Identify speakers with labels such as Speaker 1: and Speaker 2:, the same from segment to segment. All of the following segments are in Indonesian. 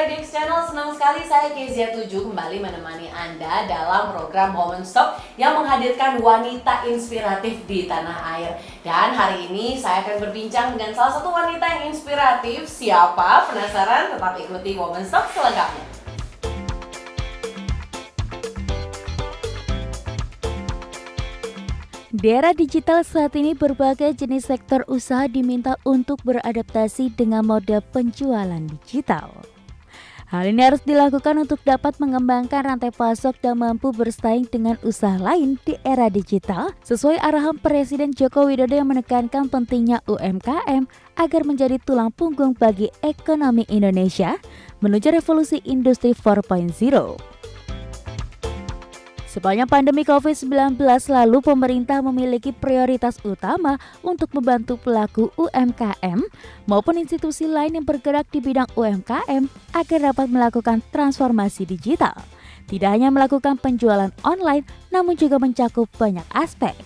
Speaker 1: Radix Channel, senang sekali saya Kezia7 kembali menemani Anda dalam program Women Talk yang menghadirkan wanita inspiratif di tanah air. Dan hari ini saya akan berbincang dengan salah satu wanita yang inspiratif. Siapa? Penasaran? Tetap ikuti Women Talk selengkapnya.
Speaker 2: Di era digital saat ini, berbagai jenis sektor usaha diminta untuk beradaptasi dengan mode penjualan digital. Hal ini harus dilakukan untuk dapat mengembangkan rantai pasok dan mampu bersaing dengan usaha lain di era digital, sesuai arahan Presiden Joko Widodo yang menekankan pentingnya UMKM agar menjadi tulang punggung bagi ekonomi Indonesia menuju revolusi industri 4.0. Sepanjang pandemi COVID-19 lalu, pemerintah memiliki prioritas utama untuk membantu pelaku UMKM maupun institusi lain yang bergerak di bidang UMKM agar dapat melakukan transformasi digital. Tidak hanya melakukan penjualan online, namun juga mencakup banyak aspek.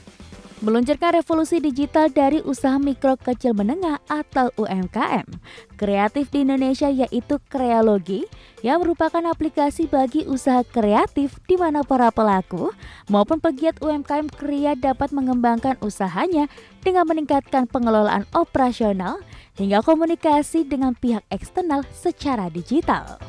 Speaker 2: Meluncurkan revolusi digital dari usaha mikro kecil menengah atau UMKM kreatif di Indonesia, yaitu Krealogy, yang merupakan aplikasi bagi usaha kreatif di mana para pelaku maupun pegiat UMKM kria dapat mengembangkan usahanya dengan meningkatkan pengelolaan operasional hingga komunikasi dengan pihak eksternal secara digital.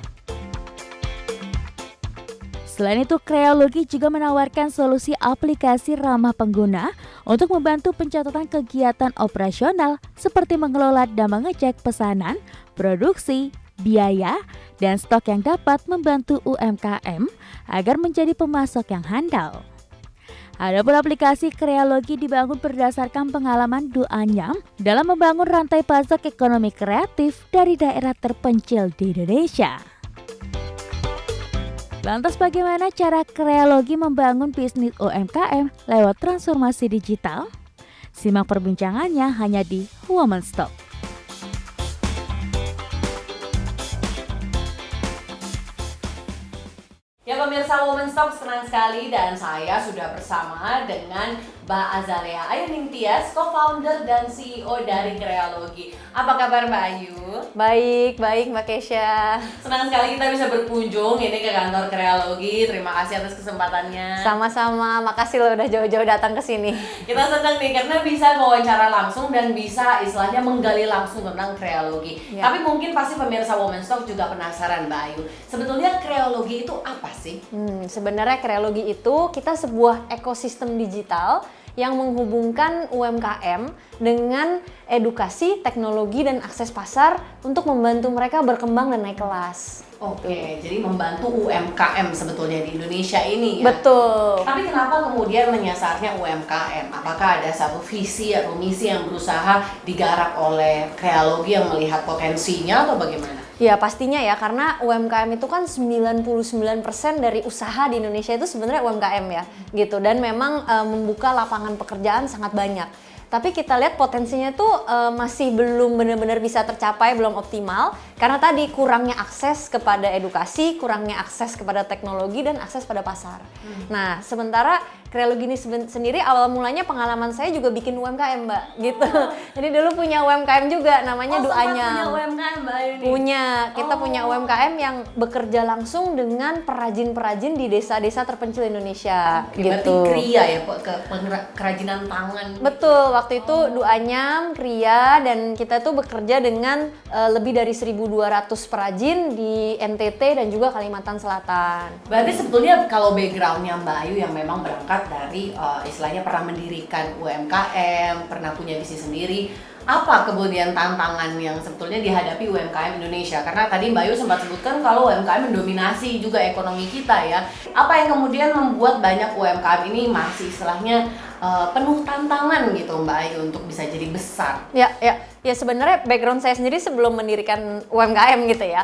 Speaker 2: Selain itu, Krealogy juga menawarkan solusi aplikasi ramah pengguna untuk membantu pencatatan kegiatan operasional seperti mengelola dan mengecek pesanan, produksi, biaya, dan stok yang dapat membantu UMKM agar menjadi pemasok yang handal. Adapun aplikasi Krealogy dibangun berdasarkan pengalaman Du Anyam dalam membangun rantai pasok ekonomi kreatif dari daerah terpencil di Indonesia. Lantas bagaimana cara Krealogy membangun bisnis UMKM lewat transformasi digital? Simak perbincangannya hanya di Women Talk.
Speaker 1: Ya pemirsa Women Talk, senang sekali dan saya sudah bersama dengan Mbak Azalea Ayuning Tias, co-founder dan CEO dari Krealogy. Apa kabar Mbak Ayu?
Speaker 3: Baik Mbak Kesha.
Speaker 1: Senang sekali kita bisa berkunjung ini ke kantor Krealogy. Terima kasih atas kesempatannya.
Speaker 3: Sama-sama, makasih lo udah jauh-jauh datang ke sini.
Speaker 1: Kita senang nih karena bisa wawancara langsung dan bisa istilahnya menggali langsung tentang Krealogy.
Speaker 3: Ya.
Speaker 1: Tapi mungkin pasti pemirsa Women Talk juga penasaran Mbak Ayu. Sebetulnya Krealogy itu apa sih?
Speaker 3: Sebenarnya Krealogy itu kita sebuah ekosistem digital yang menghubungkan UMKM dengan edukasi, teknologi, dan akses pasar untuk membantu mereka berkembang dan naik kelas.
Speaker 1: Oke, jadi membantu UMKM sebetulnya di Indonesia ini ya?
Speaker 3: Betul.
Speaker 1: Tapi kenapa kemudian menyasarnya UMKM? Apakah ada satu visi atau misi yang berusaha digarap oleh Krealogy yang melihat potensinya atau bagaimana?
Speaker 3: Ya pastinya ya, karena UMKM itu kan 99% dari usaha di Indonesia itu sebenarnya UMKM ya gitu, dan memang membuka lapangan pekerjaan sangat banyak. Tapi kita lihat potensinya tuh masih belum benar-benar bisa tercapai, belum optimal karena tadi kurangnya akses kepada edukasi, kurangnya akses kepada teknologi, dan akses pada pasar. Nah, sementara Krealogy ini sendiri awal mulanya pengalaman saya juga bikin UMKM Mbak gitu. Jadi dulu punya UMKM juga namanya Du Anyam.
Speaker 1: Punya UMKM Mbak Ayu nih?
Speaker 3: Punya, kita punya UMKM yang bekerja langsung dengan perajin-perajin di desa-desa terpencil Indonesia.
Speaker 1: Oke,
Speaker 3: gitu.
Speaker 1: berarti kria ya, kerajinan tangan.
Speaker 3: Betul, waktu itu Du Anyam, kria, dan kita tuh bekerja dengan lebih dari 1.200 perajin di NTT dan juga Kalimantan Selatan.
Speaker 1: Berarti sebetulnya kalau backgroundnya Mbak Ayu yang memang berangkat dari istilahnya pernah mendirikan UMKM, pernah punya bisnis sendiri. Apa kemudian tantangan yang sebetulnya dihadapi UMKM Indonesia? Karena tadi Mbak Ayu sempat sebutkan kalau UMKM mendominasi juga ekonomi kita ya. Apa yang kemudian membuat banyak UMKM ini masih istilahnya penuh tantangan gitu Mbak Ayu untuk bisa jadi besar?
Speaker 3: Ya sebenarnya background saya sendiri sebelum mendirikan UMKM gitu ya,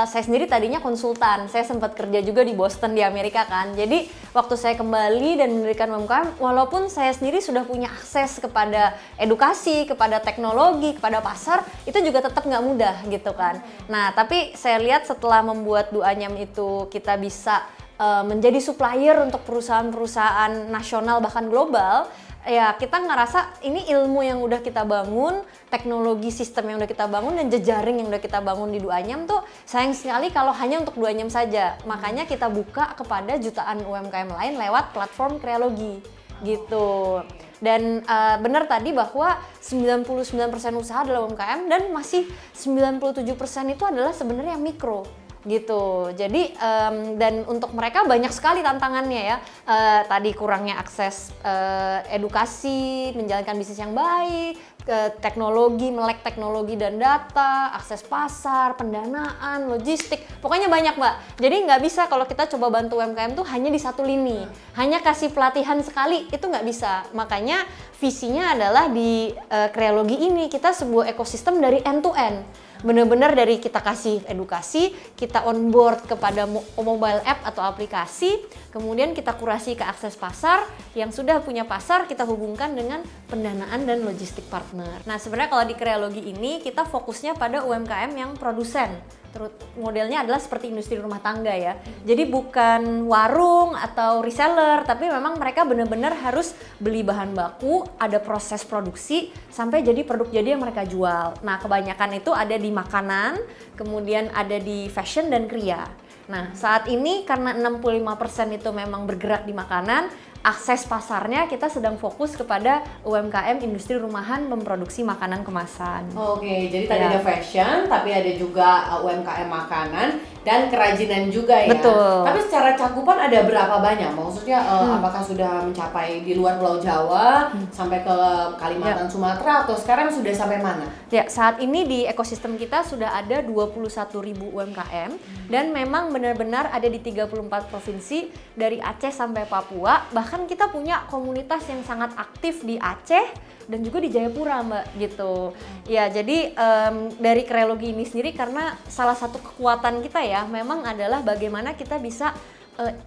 Speaker 3: saya sendiri tadinya konsultan. Saya sempat kerja juga di Boston di Amerika kan. Jadi waktu saya kembali dan mendirikan UMKM, walaupun saya sendiri sudah punya akses kepada edukasi, kepada teknologi, kepada pasar, itu juga tetap nggak mudah gitu kan. Nah tapi saya lihat setelah membuat Du Anyam itu kita bisa menjadi supplier untuk perusahaan-perusahaan nasional bahkan global, ya kita ngerasa ini ilmu yang udah kita bangun, teknologi sistem yang udah kita bangun, dan jejaring yang udah kita bangun di Duanyam tuh sayang sekali kalau hanya untuk Duanyam saja. Makanya kita buka kepada jutaan UMKM lain lewat platform Kreologi gitu. Dan benar tadi bahwa 99% usaha adalah UMKM dan masih 97% itu adalah sebenarnya mikro gitu. Jadi dan untuk mereka banyak sekali tantangannya ya. Tadi kurangnya akses edukasi, menjalankan bisnis yang baik, teknologi, melek teknologi dan data, akses pasar, pendanaan, logistik, pokoknya banyak Mbak. Jadi nggak bisa kalau kita coba bantu UMKM tuh hanya di satu lini, hanya kasih pelatihan sekali, itu nggak bisa. Makanya visinya adalah di Kreologi ini kita sebuah ekosistem dari end to end. Benar-benar dari kita kasih edukasi, kita onboard kepada mobile app atau aplikasi, kemudian kita kurasi ke akses pasar, yang sudah punya pasar kita hubungkan dengan pendanaan dan logistik partner. Nah sebenarnya kalau di Kreologi ini kita fokusnya pada UMKM yang produsen. Modelnya adalah seperti industri rumah tangga ya. Jadi bukan warung atau reseller, tapi memang mereka benar-benar harus beli bahan baku, ada proses produksi sampai jadi produk jadi yang mereka jual. Nah, kebanyakan itu ada di makanan, kemudian ada di fashion dan kriya. Nah, saat ini karena 65% itu memang bergerak di makanan, akses pasarnya kita sedang fokus kepada UMKM industri rumahan memproduksi makanan kemasan.
Speaker 1: Oke, jadi tadi ada fashion, tapi ada juga UMKM makanan dan kerajinan juga ya.
Speaker 3: Betul.
Speaker 1: Tapi secara cakupan ada berapa banyak? Maksudnya apakah sudah mencapai di luar Pulau Jawa sampai ke Kalimantan, Sumatera, atau sekarang sudah sampai mana?
Speaker 3: Ya, saat ini di ekosistem kita sudah ada 21.000 UMKM dan memang benar-benar ada di 34 provinsi dari Aceh sampai Papua. Bahkan kita punya komunitas yang sangat aktif di Aceh dan juga di Jayapura Mbak gitu. Ya jadi dari Kreologi ini sendiri karena salah satu kekuatan kita ya memang adalah bagaimana kita bisa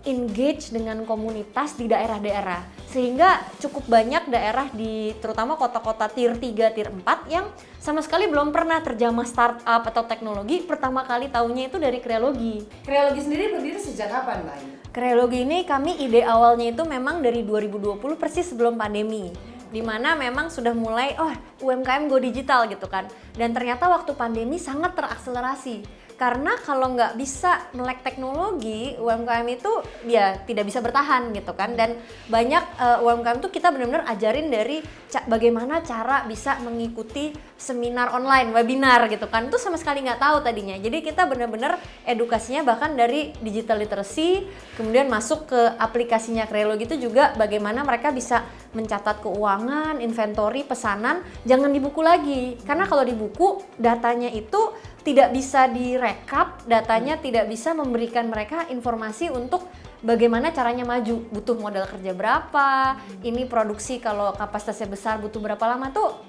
Speaker 3: engage dengan komunitas di daerah-daerah sehingga cukup banyak daerah di terutama kota-kota tier 3, tier 4 yang sama sekali belum pernah terjamah startup atau teknologi, pertama kali tahunya itu dari Kreologi.
Speaker 1: Kreologi sendiri berdiri sejak kapan Mbak Ayu?
Speaker 3: Kreologi ini kami ide awalnya itu memang dari 2020 persis sebelum pandemi, dimana memang sudah mulai UMKM go digital gitu kan, dan ternyata waktu pandemi sangat terakselerasi. Karena kalau nggak bisa melek teknologi, UMKM itu ya tidak bisa bertahan gitu kan. Dan banyak UMKM tuh kita benar-benar ajarin dari bagaimana cara bisa mengikuti seminar online, webinar gitu kan. Itu sama sekali nggak tahu tadinya. Jadi kita benar-benar edukasinya bahkan dari digital literacy, kemudian masuk ke aplikasinya Kreologi itu juga bagaimana mereka bisa mencatat keuangan, inventory, pesanan, jangan di buku lagi. Karena kalau di buku datanya itu tidak bisa direkap, datanya tidak bisa memberikan mereka informasi untuk bagaimana caranya maju, butuh modal kerja berapa, ini produksi kalau kapasitasnya besar butuh berapa lama tuh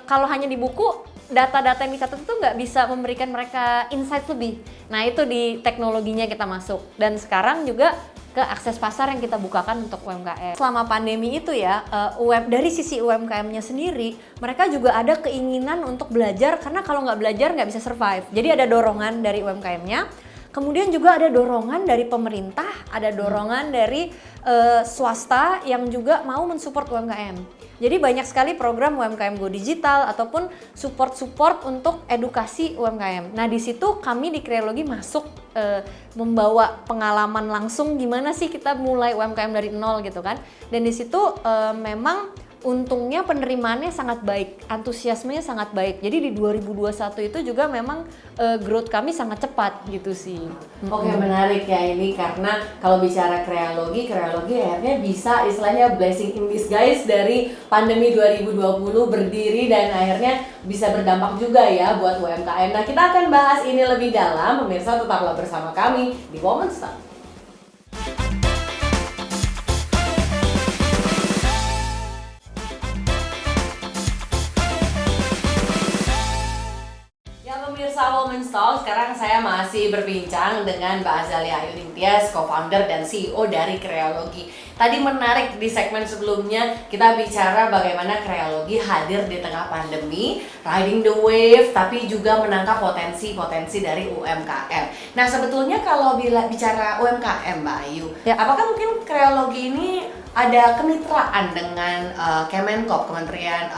Speaker 3: kalau hanya di buku, data-data yang dicatat itu nggak bisa memberikan mereka insight lebih. Nah itu di teknologinya kita masuk, dan sekarang juga ke akses pasar yang kita bukakan untuk UMKM. Selama pandemi itu ya, dari sisi UMKM-nya sendiri, mereka juga ada keinginan untuk belajar, karena kalau nggak belajar nggak bisa survive. Jadi ada dorongan dari UMKM-nya, kemudian juga ada dorongan dari pemerintah, ada dorongan dari swasta yang juga mau mensupport UMKM. Jadi banyak sekali program UMKM Go Digital ataupun support untuk edukasi UMKM. Nah di situ kami di Kreologi masuk membawa pengalaman langsung gimana sih kita mulai UMKM dari nol gitu kan. Dan di situ memang untungnya penerimaannya sangat baik, antusiasmenya sangat baik. Jadi di 2021 itu juga memang growth kami sangat cepat gitu sih.
Speaker 1: Oke, menarik ya ini, karena kalau bicara Kreologi akhirnya bisa istilahnya blessing in disguise dari pandemi 2020 berdiri dan akhirnya bisa berdampak juga ya buat UMKM. Nah kita akan bahas ini lebih dalam, pemirsa tetaplah bersama kami di Women's Talk. Pemirsa Women's Talk, sekarang saya masih berbincang dengan Mbak Azalia Ayu Ningtyas, co-founder dan CEO dari Kreologi. Tadi menarik di segmen sebelumnya kita bicara bagaimana Kreologi hadir di tengah pandemi, riding the wave, tapi juga menangkap potensi-potensi dari UMKM. Nah sebetulnya kalau bicara UMKM Mbak Ayu,
Speaker 3: ya,
Speaker 1: apakah mungkin Kreologi ini ada kemitraan dengan Kemenkop, Kementerian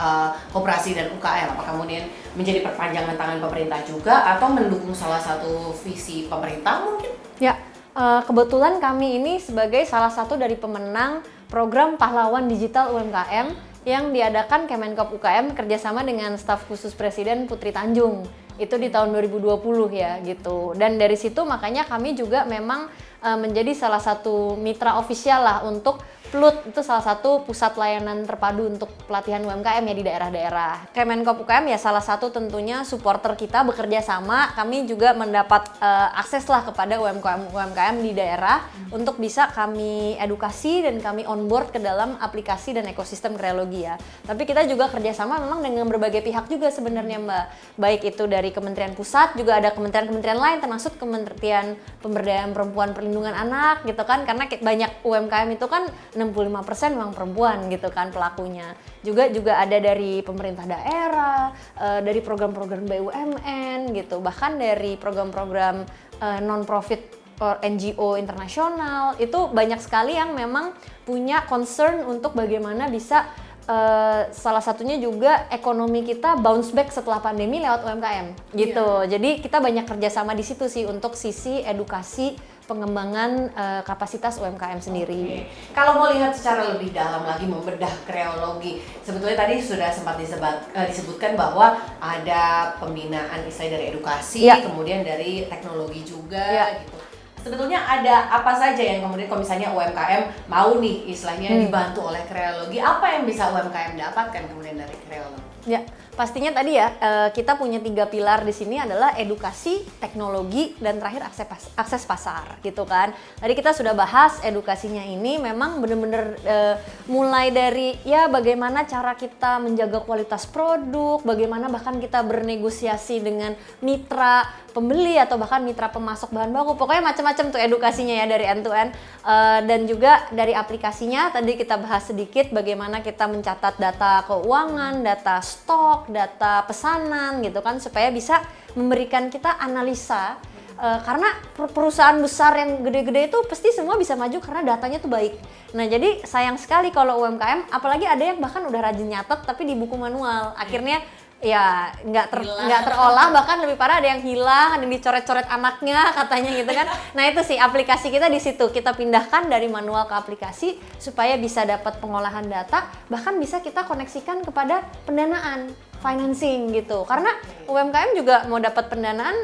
Speaker 1: Koperasi dan UKM, apakah kemudian menjadi perpanjangan tangan pemerintah juga atau mendukung salah satu visi pemerintah mungkin?
Speaker 3: Ya, kebetulan kami ini sebagai salah satu dari pemenang program Pahlawan Digital UMKM yang diadakan Kemenkop UKM kerjasama dengan staf khusus Presiden Putri Tanjung. Itu di tahun 2020 ya gitu. Dan dari situ makanya kami juga memang menjadi salah satu mitra ofisial lah untuk PLUT, itu salah satu pusat layanan terpadu untuk pelatihan UMKM ya di daerah-daerah. Kemenkop UKM ya salah satu tentunya supporter kita, bekerja sama, kami juga mendapat akses lah kepada UMKM di daerah untuk bisa kami edukasi dan kami onboard ke dalam aplikasi dan ekosistem Kreologi ya. Tapi kita juga kerjasama memang dengan berbagai pihak juga sebenarnya Mbak. Baik itu dari Kementerian Pusat, juga ada kementerian-kementerian lain termasuk Kementerian Pemberdayaan Perempuan Perlindungan Anak gitu kan, karena banyak UMKM itu kan 65% memang perempuan gitu kan pelakunya. Juga ada dari pemerintah daerah, dari program-program BUMN gitu, bahkan dari program-program non-profit or NGO internasional. Itu banyak sekali yang memang punya concern untuk bagaimana bisa salah satunya juga ekonomi kita bounce back setelah pandemi lewat UMKM gitu. Jadi kita banyak kerjasama di situ sih untuk sisi edukasi pengembangan kapasitas UMKM sendiri.
Speaker 1: Kalau mau lihat secara lebih dalam lagi membedah Kreologi, sebetulnya tadi sudah sempat disebutkan bahwa ada pembinaan istilahnya dari edukasi, kemudian dari teknologi juga gitu. Sebetulnya ada apa saja yang kemudian kalau misalnya UMKM mau nih istilahnya dibantu oleh Kreologi, apa yang bisa UMKM dapatkan kemudian dari Kreologi?
Speaker 3: Ya, pastinya tadi ya kita punya 3 pilar di sini adalah edukasi, teknologi, dan terakhir akses pasar gitu kan. Tadi kita sudah bahas edukasinya ini memang benar-benar mulai dari ya bagaimana cara kita menjaga kualitas produk, bagaimana bahkan kita bernegosiasi dengan mitra pembeli atau bahkan mitra pemasok bahan baku. Pokoknya macam-macam tuh edukasinya ya dari end to end. Dan juga dari aplikasinya tadi kita bahas sedikit bagaimana kita mencatat data keuangan, data stok, data pesanan gitu kan, supaya bisa memberikan kita analisa. Karena perusahaan besar yang gede-gede itu pasti semua bisa maju karena datanya tuh baik. Nah jadi sayang sekali kalau UMKM, apalagi ada yang bahkan udah rajin nyatet tapi di buku manual, akhirnya ya nggak terolah, bahkan lebih parah ada yang hilang, ada yang dicoret-coret anaknya katanya gitu kan. Nah itu sih aplikasi kita di situ, kita pindahkan dari manual ke aplikasi supaya bisa dapat pengolahan data, bahkan bisa kita koneksikan kepada pendanaan, financing gitu. Karena UMKM juga mau dapat pendanaan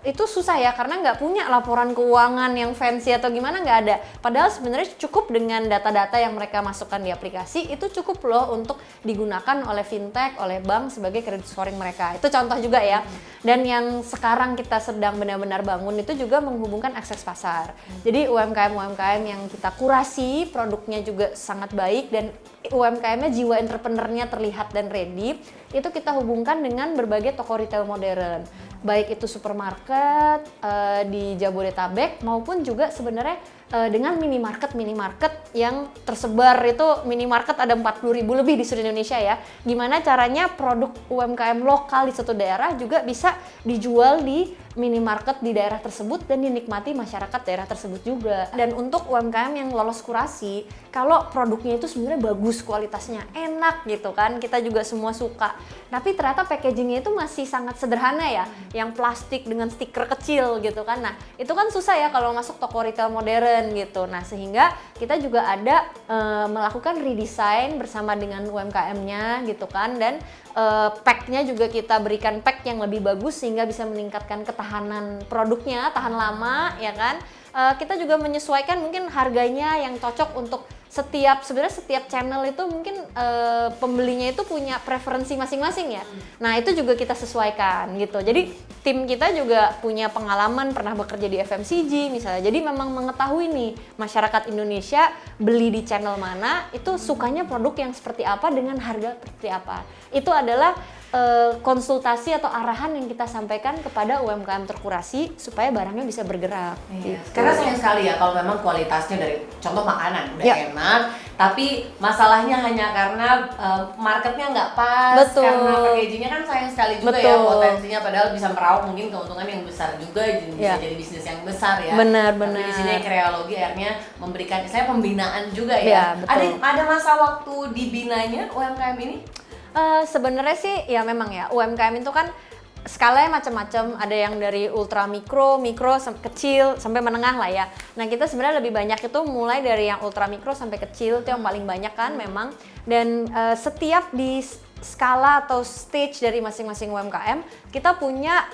Speaker 3: itu susah ya, karena nggak punya laporan keuangan yang fancy atau gimana, nggak ada. Padahal sebenarnya cukup dengan data-data yang mereka masukkan di aplikasi, itu cukup loh untuk digunakan oleh fintech, oleh bank sebagai credit scoring mereka. Itu contoh juga ya. Dan yang sekarang kita sedang benar-benar bangun itu juga menghubungkan akses pasar. Jadi UMKM yang kita kurasi, produknya juga sangat baik dan UMKM-nya jiwa entrepreneur-nya terlihat dan ready, itu kita hubungkan dengan berbagai toko retail modern, baik itu supermarket di Jabodetabek maupun juga sebenarnya dengan minimarket yang tersebar. Itu minimarket ada 40.000 lebih di seluruh Indonesia ya. Gimana caranya produk UMKM lokal di satu daerah juga bisa dijual di minimarket di daerah tersebut dan dinikmati masyarakat daerah tersebut juga. Dan untuk UMKM yang lolos kurasi, kalau produknya itu sebenarnya bagus, kualitasnya enak gitu kan, kita juga semua suka. Tapi ternyata packagingnya itu masih sangat sederhana ya, yang plastik dengan stiker kecil gitu kan. Nah itu kan susah ya kalau masuk toko retail modern gitu. Nah sehingga kita juga ada melakukan redesign bersama dengan UMKM-nya gitu kan, dan pack-nya juga kita berikan pack yang lebih bagus sehingga bisa meningkatkan ketahanan produknya, tahan lama ya kan. Kita juga menyesuaikan mungkin harganya yang cocok untuk setiap channel itu mungkin pembelinya itu punya preferensi masing-masing ya. Nah itu juga kita sesuaikan gitu. Jadi tim kita juga punya pengalaman pernah bekerja di FMCG misalnya. Jadi memang mengetahui nih masyarakat Indonesia beli di channel mana, itu sukanya produk yang seperti apa dengan harga seperti apa. Itu adalah konsultasi atau arahan yang kita sampaikan kepada UMKM terkurasi supaya barangnya bisa bergerak.
Speaker 1: Iya. Karena sayang sekali ya kalau memang kualitasnya dari contoh makanan udah enak, tapi masalahnya hanya karena marketnya nggak pas.
Speaker 3: Betul.
Speaker 1: Karena packagingnya kan sayang sekali juga ya,
Speaker 3: Betul.
Speaker 1: potensinya padahal bisa meraup mungkin keuntungan yang besar juga, bisa
Speaker 3: Ya.
Speaker 1: jadi bisnis yang besar ya.
Speaker 3: Benar.
Speaker 1: Tapi di sini Kreologi akhirnya memberikan saya pembinaan juga
Speaker 3: Ya,
Speaker 1: ya.
Speaker 3: betul.
Speaker 1: Ada masa waktu dibinanya UMKM ini?
Speaker 3: Sebenarnya sih ya memang ya UMKM itu kan skalanya macam-macam, ada yang dari ultra mikro, kecil sampai menengah lah ya. Nah kita sebenarnya lebih banyak itu mulai dari yang ultra mikro sampai kecil, itu yang paling banyak kan memang. Dan setiap di skala atau stage dari masing-masing UMKM kita punya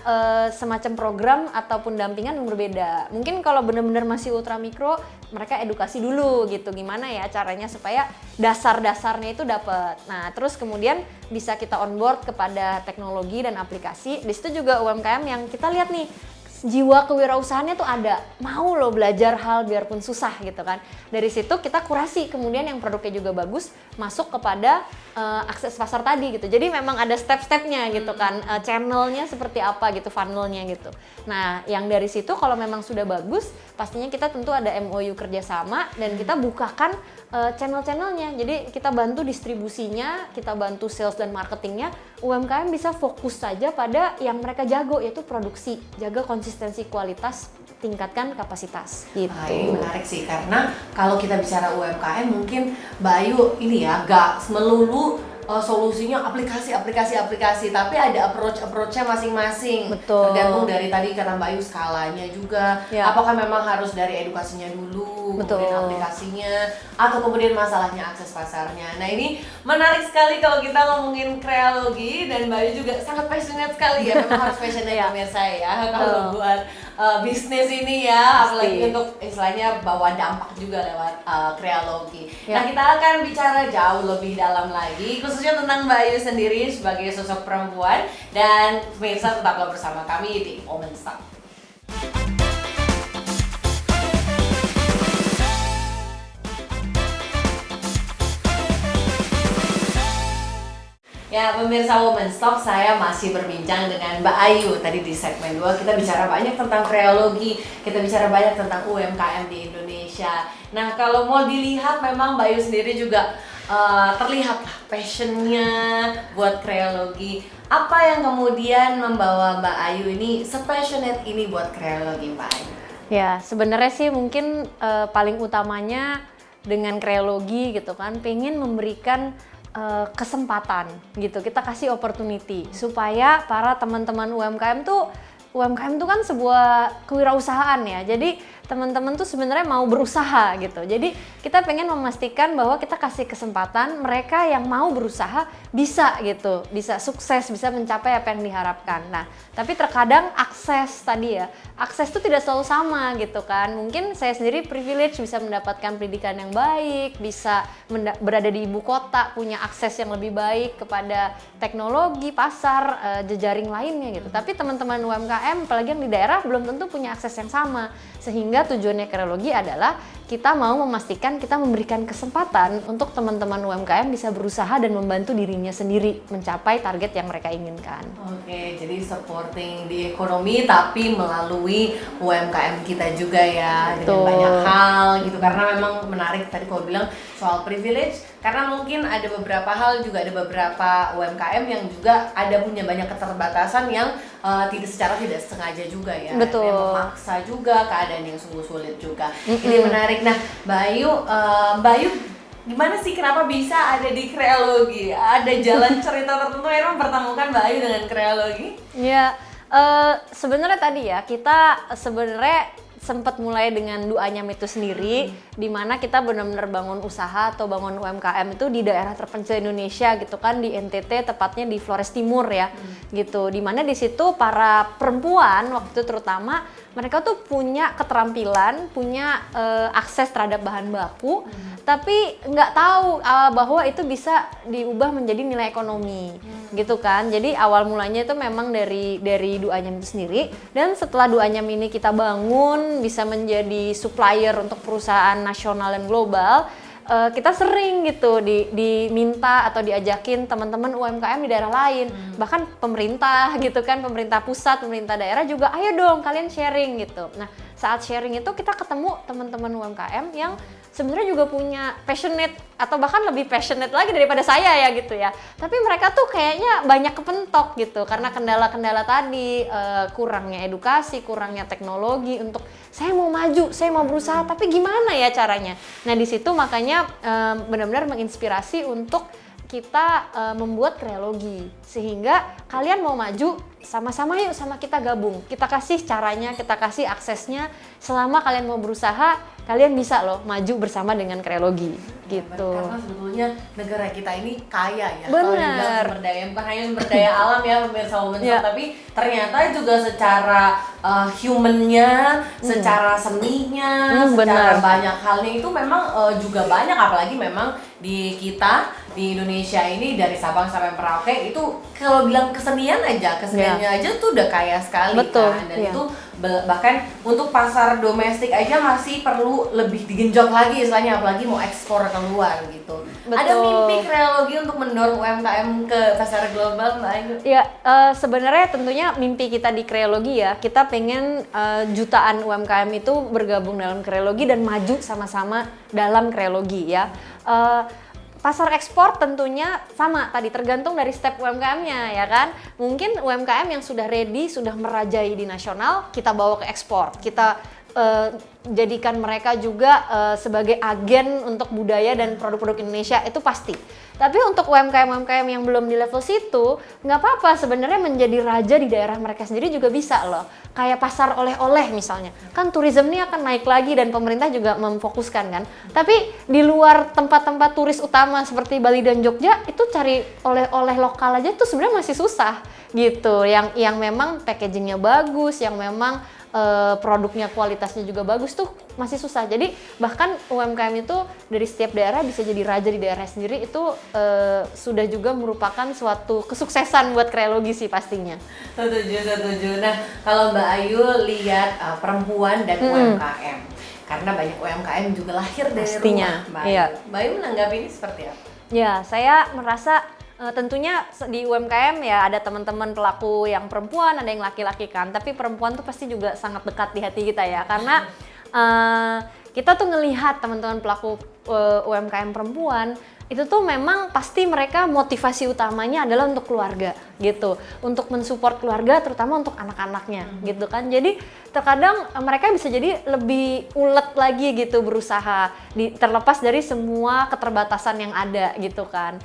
Speaker 3: semacam program ataupun dampingan yang berbeda. Mungkin kalau benar-benar masih ultra mikro, mereka edukasi dulu gitu, gimana ya caranya supaya dasar-dasarnya itu dapat. Nah terus kemudian bisa kita onboard kepada teknologi dan aplikasi. Di situ juga UMKM yang kita lihat nih, jiwa kewirausahaannya tuh ada, mau lo belajar hal biarpun susah gitu kan. Dari situ kita kurasi kemudian yang produknya juga bagus masuk kepada akses pasar tadi gitu. Jadi memang ada step-stepnya gitu kan, channelnya seperti apa gitu, funnelnya gitu. Nah yang dari situ kalau memang sudah bagus, pastinya kita tentu ada MOU kerjasama dan kita bukakan channel-channelnya. Jadi kita bantu distribusinya, kita bantu sales dan marketingnya. UMKM bisa fokus saja pada yang mereka jago, yaitu produksi, jaga konsistensi kualitas, tingkatkan kapasitas gitu.
Speaker 1: Ini menarik sih, karena kalau kita bicara UMKM mungkin Mbak Ayu ini ya gak melulu solusinya aplikasi, tapi ada approach-nya masing-masing.
Speaker 3: Betul.
Speaker 1: Tergantung dari tadi kata Mbak Ayu skalanya juga.
Speaker 3: Ya.
Speaker 1: Apakah memang harus dari edukasinya dulu,
Speaker 3: Betul.
Speaker 1: kemudian aplikasinya, atau kemudian masalahnya akses pasarnya. Nah ini menarik sekali kalau kita ngomongin Kreologi, dan Mbak Ayu juga sangat passionate sekali ya. Memang harus passionate
Speaker 3: Ya.
Speaker 1: pemirsa ya kalau buat bisnis ini ya,
Speaker 3: Pasti.
Speaker 1: apalagi untuk istilahnya bawa dampak juga lewat Kreologi.
Speaker 3: Ya.
Speaker 1: Nah kita akan bicara jauh lebih dalam lagi, khususnya tentang Mbak Ayu sendiri sebagai sosok perempuan, dan pemirsa tetaplah bersama kami di Women's Talk. Ya pemirsa Women's Talk, saya masih berbincang dengan Mbak Ayu. Tadi di segmen 2 kita bicara banyak tentang Kreologi, kita bicara banyak tentang UMKM di Indonesia. Nah kalau mau dilihat memang Mbak Ayu sendiri juga terlihat lah passionnya buat Kreologi. Apa yang kemudian membawa Mbak Ayu ini se-passionate ini buat Kreologi, Mbak Ayu?
Speaker 3: Ya sebenarnya sih mungkin paling utamanya dengan Kreologi gitu kan, pengen memberikan kesempatan gitu, kita kasih opportunity supaya para teman-teman UMKM tuh kan sebuah kewirausahaan ya, jadi teman-teman tuh sebenarnya mau berusaha gitu. Jadi kita pengen memastikan bahwa kita kasih kesempatan mereka yang mau berusaha bisa gitu, bisa sukses, bisa mencapai apa yang diharapkan. Nah, tapi terkadang akses tadi ya, akses itu tidak selalu sama gitu kan. Mungkin saya sendiri privilege bisa mendapatkan pendidikan yang baik, bisa berada di ibu kota, punya akses yang lebih baik kepada teknologi, pasar, jejaring lainnya gitu. Tapi teman-teman UMKM, apalagi yang di daerah, belum tentu punya akses yang sama. Sehingga tujuannya Kreologi adalah kita mau memastikan kita memberikan kesempatan untuk teman-teman UMKM bisa berusaha dan membantu dirinya sendiri mencapai target yang mereka inginkan.
Speaker 1: Oke, jadi supporting di ekonomi tapi melalui UMKM kita juga ya, dengan
Speaker 3: Betul.
Speaker 1: banyak hal gitu. Karena memang menarik tadi kau bilang soal privilege, karena mungkin ada beberapa hal juga, ada beberapa UMKM yang juga ada punya banyak keterbatasan yang secara tidak sengaja juga ya.
Speaker 3: Betul.
Speaker 1: Yang memaksa juga, keadaan yang sungguh sulit juga. Ini menarik. Nah, Mbak Ayu, gimana sih kenapa bisa ada di Kreologi? Ada jalan cerita tertentu yang mempertemukan Mbak Ayu dengan Kreologi?
Speaker 3: Ya, sebenarnya tadi ya kita sebenarnya sempat mulai dengan Duanyam itu sendiri, di mana kita benar-benar bangun usaha atau bangun UMKM itu di daerah terpencil Indonesia gitu kan, di NTT, tepatnya di Flores Timur ya, gitu. Di mana di situ para perempuan waktu itu terutama mereka tuh punya keterampilan, punya akses terhadap bahan baku, tapi nggak tahu bahwa itu bisa diubah menjadi nilai ekonomi, gitu kan. Jadi awal mulanya itu memang dari Duanyam itu sendiri, dan setelah Duanyam ini kita bangun bisa menjadi supplier untuk perusahaan nasional dan global, kita sering gitu diminta atau diajakin teman-teman UMKM di daerah lain, bahkan pemerintah gitu kan, pemerintah pusat, pemerintah daerah juga, ayo dong kalian sharing gitu. Nah saat sharing itu kita ketemu teman-teman UMKM yang sebenarnya juga punya passionate atau bahkan lebih passionate lagi daripada saya ya gitu ya. Tapi mereka tuh kayaknya banyak kepentok gitu karena kendala-kendala tadi, kurangnya edukasi, kurangnya teknologi untuk saya mau maju, saya mau berusaha, tapi gimana ya caranya? Nah di situ makanya benar-benar menginspirasi untuk kita membuat kreologi sehingga kalian mau maju sama-sama yuk sama kita gabung, kita kasih caranya, kita kasih aksesnya, selama kalian mau berusaha kalian bisa loh maju bersama dengan kreologi gitu.
Speaker 1: Karena sebetulnya negara kita ini kaya ya.
Speaker 3: Bener.
Speaker 1: Kalau dibilang sumber daya, bukan hanya sumber daya alam ya pemirsa,
Speaker 3: Ya.
Speaker 1: tapi ternyata juga secara humannya, secara seninya, secara
Speaker 3: bener.
Speaker 1: banyak halnya itu memang juga banyak, apalagi memang di kita di Indonesia ini dari Sabang sampai Merauke itu kalau bilang keseniannya aja tuh udah kaya sekali.
Speaker 3: Betul,
Speaker 1: kan, dan
Speaker 3: iya.
Speaker 1: itu bahkan untuk pasar domestik aja masih perlu lebih digenjot lagi istilahnya, apalagi mau ekspor keluar gitu.
Speaker 3: Betul.
Speaker 1: Ada mimpi kreologi untuk mendorong UMKM ke pasar global, Mbak Ayu?
Speaker 3: Ya, sebenarnya tentunya mimpi kita di kreologi ya, kita pengen jutaan UMKM itu bergabung dalam kreologi dan maju sama-sama dalam kreologi ya. Pasar ekspor tentunya sama tadi, tergantung dari step UMKM-nya ya kan. Mungkin UMKM yang sudah ready, sudah merajai di nasional, kita bawa ke ekspor. Kita jadikan mereka juga sebagai agen untuk budaya dan produk-produk Indonesia, itu pasti. Tapi untuk UMKM-UMKM yang belum di level situ, nggak apa-apa sebenarnya menjadi raja di daerah mereka sendiri juga bisa loh. Kayak pasar oleh-oleh misalnya. Kan tourism ini akan naik lagi dan pemerintah juga memfokuskan kan. Tapi di luar tempat-tempat turis utama seperti Bali dan Jogja, itu cari oleh-oleh lokal aja tuh sebenarnya masih susah gitu. Yang memang packagingnya bagus, yang memang produknya kualitasnya juga bagus tuh masih susah. Jadi bahkan UMKM itu dari setiap daerah bisa jadi raja di daerah sendiri, itu sudah juga merupakan suatu kesuksesan buat kreologi sih pastinya.
Speaker 1: Setuju. Nah, kalau Mbak Ayu lihat perempuan dan UMKM, karena banyak UMKM juga lahir dari
Speaker 3: Pastinya,
Speaker 1: rumah, Mbak
Speaker 3: iya.
Speaker 1: Ayu. Mbak Ayu menanggapi ini seperti apa?
Speaker 3: Ya, saya merasa tentunya di UMKM ya ada teman-teman pelaku yang perempuan, ada yang laki-laki kan. Tapi perempuan tuh pasti juga sangat dekat di hati kita ya, karena kita tuh ngelihat teman-teman pelaku UMKM perempuan itu tuh memang pasti mereka motivasi utamanya adalah untuk keluarga gitu, untuk mensupport keluarga terutama untuk anak-anaknya gitu kan. Jadi terkadang mereka bisa jadi lebih ulet lagi gitu berusaha, terlepas dari semua keterbatasan yang ada gitu kan.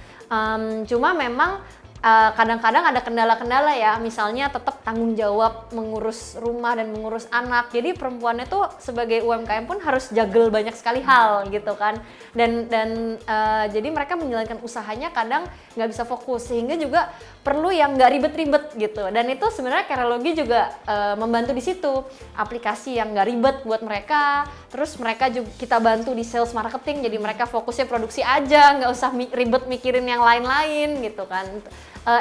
Speaker 3: Cuma memang kadang-kadang ada kendala-kendala ya, misalnya tetap tanggung jawab mengurus rumah dan mengurus anak. Jadi perempuannya tuh sebagai UMKM pun harus juggle banyak sekali hal gitu kan. Dan jadi mereka menjalankan usahanya kadang nggak bisa fokus, sehingga juga perlu yang nggak ribet-ribet gitu. Dan itu sebenarnya kreologi juga membantu di situ, aplikasi yang nggak ribet buat mereka. Terus mereka juga kita bantu di sales marketing, jadi mereka fokusnya produksi aja, nggak usah ribet mikirin yang lain-lain gitu kan.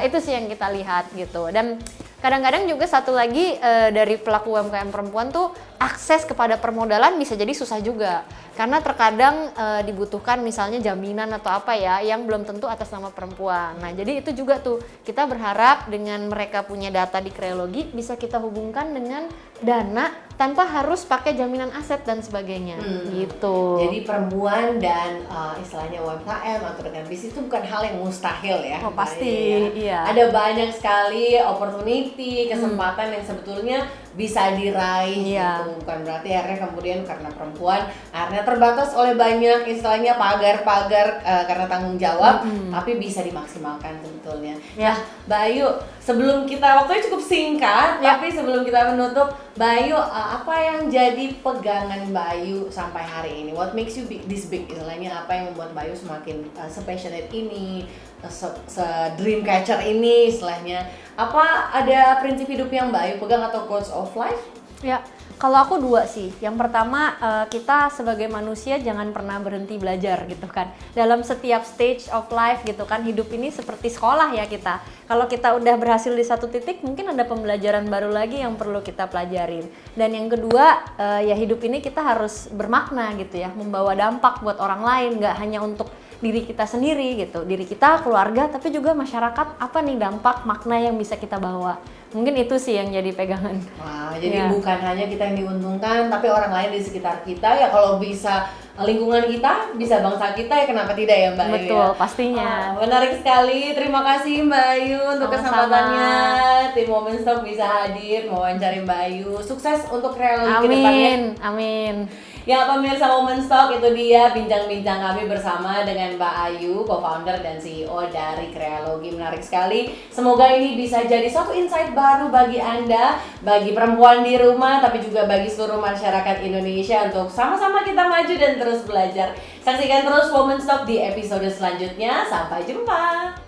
Speaker 3: Itu sih yang kita lihat gitu. Dan kadang-kadang juga satu lagi dari pelaku UMKM perempuan tuh akses kepada permodalan bisa jadi susah juga, karena terkadang dibutuhkan misalnya jaminan atau apa ya yang belum tentu atas nama perempuan. Nah jadi itu juga tuh kita berharap dengan mereka punya data di kreologi bisa kita hubungkan dengan dana tanpa harus pakai jaminan aset dan sebagainya gitu.
Speaker 1: Jadi perempuan dan istilahnya UMKM atau dengan bisnis itu bukan hal yang mustahil ya.
Speaker 3: Oh, pasti,
Speaker 1: Mbak, ya.
Speaker 3: iya.
Speaker 1: Ada banyak sekali opportunity, kesempatan yang sebetulnya bisa diraih
Speaker 3: Iya.
Speaker 1: gitu. Bukan berarti akhirnya kemudian karena perempuan akhirnya terbatas oleh banyak istilahnya pagar-pagar karena tanggung jawab, tapi bisa dimaksimalkan sebetulnya.
Speaker 3: Ya.
Speaker 1: Nah, Mbak Ayu, sebelum kita, waktunya cukup singkat,
Speaker 3: Ya.
Speaker 1: tapi sebelum kita menutup, Mbak Ayu, apa yang jadi pegangan Mbak Ayu sampai hari ini? What makes you this big? Istilahnya apa yang membuat Mbak Ayu semakin se-passionate ini, se-dream catcher ini istilahnya? Apa ada prinsip hidup yang Mbak Ayu pegang atau quotes of life?
Speaker 3: Ya, kalau aku dua sih. Yang pertama, kita sebagai manusia jangan pernah berhenti belajar gitu kan. Dalam setiap stage of life gitu kan, hidup ini seperti sekolah ya kita. Kalau kita udah berhasil di satu titik, mungkin ada pembelajaran baru lagi yang perlu kita pelajarin. Dan yang kedua, ya hidup ini kita harus bermakna gitu ya, membawa dampak buat orang lain, nggak hanya untuk diri kita sendiri gitu, diri kita, keluarga, tapi juga masyarakat. Apa nih dampak, makna yang bisa kita bawa Mungkin itu sih yang jadi pegangan.
Speaker 1: Wah, jadi
Speaker 3: Iya.
Speaker 1: bukan hanya kita yang diuntungkan, tapi orang lain di sekitar kita ya. Kalau bisa lingkungan kita, bisa bangsa kita, ya kenapa tidak ya Mbak Ayu?
Speaker 3: Betul,
Speaker 1: Ya?
Speaker 3: pastinya.
Speaker 1: Menarik sekali. Terima kasih Mbak Ayu untuk
Speaker 3: Sama-sama.
Speaker 1: kesempatannya. Tim Women Stock bisa hadir mewawancari Mbak Ayu. Sukses untuk Kreologi ke depannya.
Speaker 3: Amin.
Speaker 1: Ya pemirsa Women Stock, itu dia bincang-bincang kami bersama dengan Mbak Ayu, co-founder dan CEO dari Kreologi. Menarik sekali. Semoga ini bisa jadi suatu insight baru bagi Anda, bagi perempuan di rumah, tapi juga bagi seluruh masyarakat Indonesia untuk sama-sama kita maju dan terus belajar. Saksikan terus Women Stock di episode selanjutnya. Sampai jumpa.